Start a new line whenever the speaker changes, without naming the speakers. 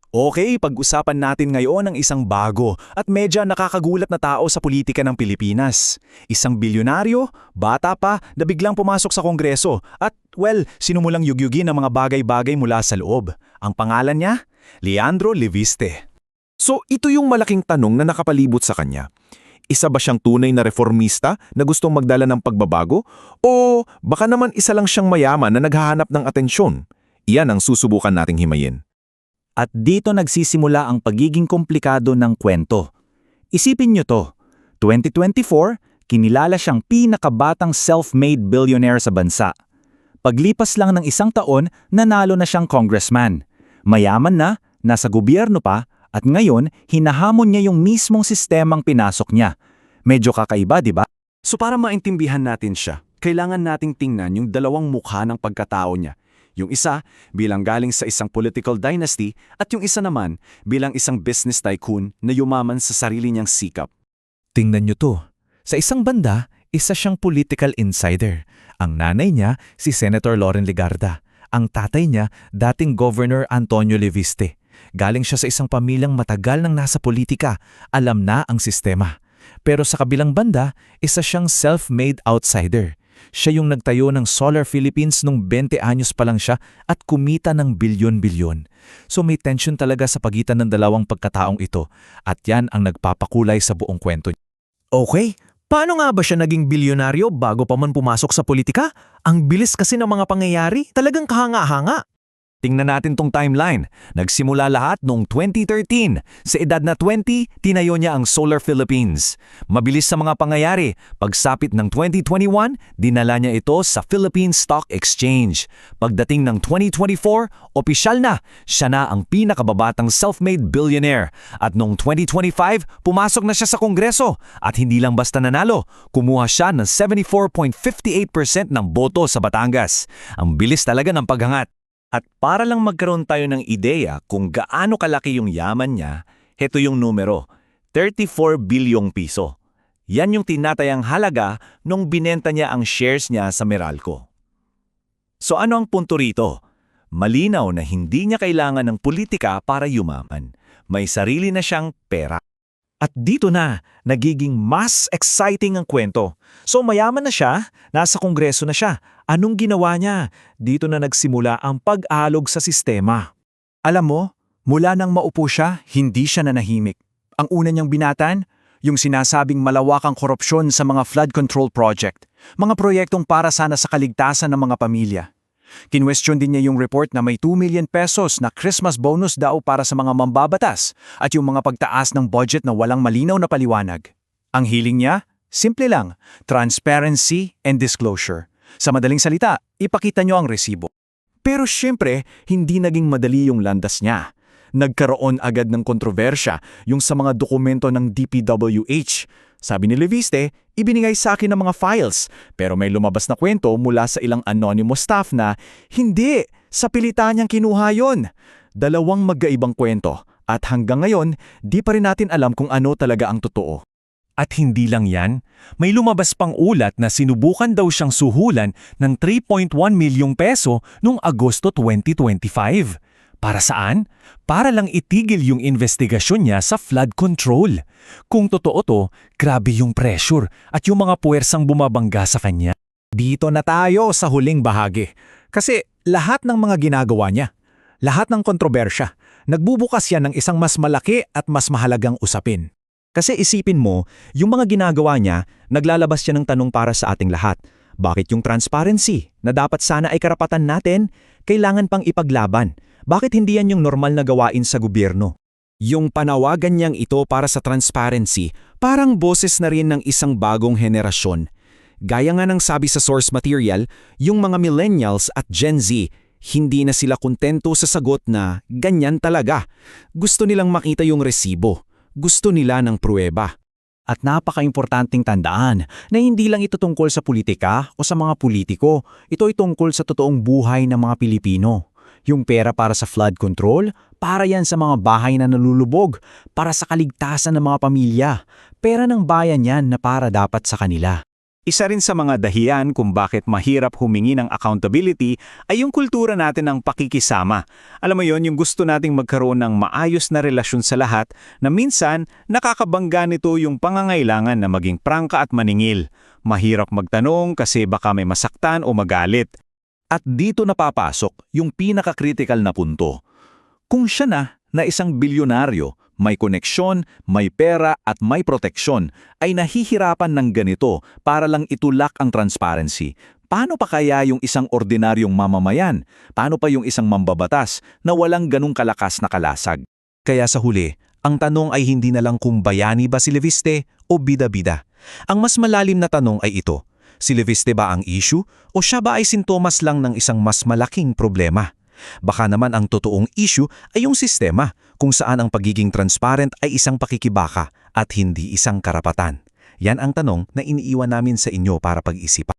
Okay, pag-usapan natin ngayon ang isang bago at medyo nakakagulat na tao sa politika ng Pilipinas. Isang bilyonaryo, bata pa, na biglang pumasok sa Kongreso at, sinumulang yugyugin ang mga bagay-bagay mula sa loob. Ang pangalan niya? Leandro Leviste.
So ito yung malaking tanong na nakapalibot sa kanya. Isa ba siyang tunay na reformista na gustong magdala ng pagbabago? O baka naman isa lang siyang mayaman na naghahanap ng atensyon? Iyan ang susubukan nating himayin.
At dito nagsisimula ang pagiging komplikado ng kwento. Isipin niyo to, 2024, kinilala siyang pinakabatang self-made billionaire sa bansa. Paglipas lang ng isang taon, nanalo na siyang congressman. Mayaman na, nasa gobyerno pa, at ngayon, hinahamon niya yung mismong sistemang pinasok niya. Medyo kakaiba, di ba?
So para maintindihan natin siya, kailangan nating tingnan yung dalawang mukha ng pagkatao niya. Yung isa bilang galing sa isang political dynasty at yung isa naman bilang isang business tycoon na yumaman sa sarili niyang sikap.
Tingnan niyo to. Sa isang banda, isa siyang political insider. Ang nanay niya, si Senator Loren Legarda. Ang tatay niya, dating Governor Antonio Leviste. Galing siya sa isang pamilyang matagal nang nasa politika. Alam na ang sistema. Pero sa kabilang banda, isa siyang self-made outsider. Siya yung nagtayo ng Solar Philippines nung 20 anyos pa lang siya at kumita ng bilyon-bilyon. So may tension talaga sa pagitan ng dalawang pagkataong ito at yan ang nagpapakulay sa buong kwento.
Okay, paano nga ba siya naging bilyonaryo bago pa man pumasok sa politika? Ang bilis kasi ng mga pangyayari, talagang kahanga-hanga.
Tingnan natin tong timeline. Nagsimula lahat noong 2013. Sa edad na 20, tinayo niya ang Solar Philippines. Mabilis sa mga pangyayari. Pagsapit ng 2021, dinala niya ito sa Philippine Stock Exchange. Pagdating ng 2024, opisyal na. Siya na ang pinakababatang self-made billionaire. At noong 2025, pumasok na siya sa Kongreso. At hindi lang basta nanalo, kumuha siya ng 74.58% ng boto sa Batangas. Ang bilis talaga ng paghangat. At para lang magkaroon tayo ng ideya kung gaano kalaki yung yaman niya, heto yung numero, 34 bilyong piso. Yan yung tinatayang halaga nung binenta niya ang shares niya sa Meralco. So ano ang punto rito? Malinaw na hindi niya kailangan ng politika para yumaman. May sarili na siyang pera.
At dito na, nagiging mas exciting ang kwento. So mayaman na siya, nasa kongreso na siya. Anong ginawa niya? Dito na nagsimula ang pag-alog sa sistema.
Alam mo, mula nang maupo siya, hindi siya nanahimik. Ang una niyang binatan, yung sinasabing malawakang korupsyon sa mga flood control project, mga proyektong para sana sa kaligtasan ng mga pamilya. Kinwestiyon din niya yung report na may 2 million pesos na Christmas bonus daw para sa mga mambabatas at yung mga pagtaas ng budget na walang malinaw na paliwanag. Ang hiling niya, simple lang, transparency and disclosure. Sa madaling salita, ipakita niyo ang resibo. Pero syempre, hindi naging madali yung landas niya. Nagkaroon agad ng kontrobersya yung sa mga dokumento ng DPWH. Sabi ni Leviste, ibinigay sa akin ng mga files, pero may lumabas na kwento mula sa ilang anonymous staff na, hindi, sa pilitan niyang kinuha yon. Dalawang magkaibang kwento, at hanggang ngayon, di pa rin natin alam kung ano talaga ang totoo.
At hindi lang yan, may lumabas pang ulat na sinubukan daw siyang suhulan ng 3.1 milyong peso noong Agosto 2025. Para saan? Para lang itigil yung investigasyon niya sa flood control. Kung totoo to, grabe yung pressure at yung mga puwersang bumabangga sa kanya.
Dito na tayo sa huling bahagi. Kasi lahat ng mga ginagawa niya, lahat ng kontrobersya, nagbubukas yan ng isang mas malaki at mas mahalagang usapin. Kasi isipin mo, yung mga ginagawa niya, naglalabas siya ng tanong para sa ating lahat. Bakit yung transparency, na dapat sana ay karapatan natin, kailangan pang ipaglaban? Bakit hindi yan yung normal na gawain sa gobyerno?
Yung panawagan niyang ito para sa transparency, parang boses na rin ng isang bagong henerasyon. Gaya nga ng sabi sa source material, yung mga millennials at Gen Z, hindi na sila kontento sa sagot na ganyan talaga. Gusto nilang makita yung resibo. Gusto nila ng pruweba.
At napaka-importanting tandaan na hindi lang ito tungkol sa politika o sa mga politiko, ito ay tungkol sa totoong buhay ng mga Pilipino. Yung pera para sa flood control, para yan sa mga bahay na nalulubog, para sa kaligtasan ng mga pamilya. Pera ng bayan yan na para dapat sa kanila.
Isa rin sa mga dahilan kung bakit mahirap humingi ng accountability ay yung kultura natin ng pakikisama. Alam mo yon, yung gusto nating magkaroon ng maayos na relasyon sa lahat na minsan nakakabangga nito yung pangangailangan na maging prangka at maningil. Mahirap magtanong kasi baka may masaktan o magalit.
At dito napapasok yung pinaka-critical na punto. Kung siya na isang bilyonaryo, may koneksyon, may pera at may proteksyon, ay nahihirapan ng ganito para lang itulak ang transparency. Paano pa kaya yung isang ordinaryong mamamayan? Paano pa yung isang mambabatas na walang ganong kalakas na kalasag? Kaya sa huli, ang tanong ay hindi na lang kung bayani ba si Leviste o bida-bida. Ang mas malalim na tanong ay ito, si Leviste ba ang issue o siya ba ay sintomas lang ng isang mas malaking problema? Baka naman ang totoong issue ay yung sistema kung saan ang pagiging transparent ay isang pakikibaka at hindi isang karapatan. Yan ang tanong na iniiwan namin sa inyo para pag-isipan.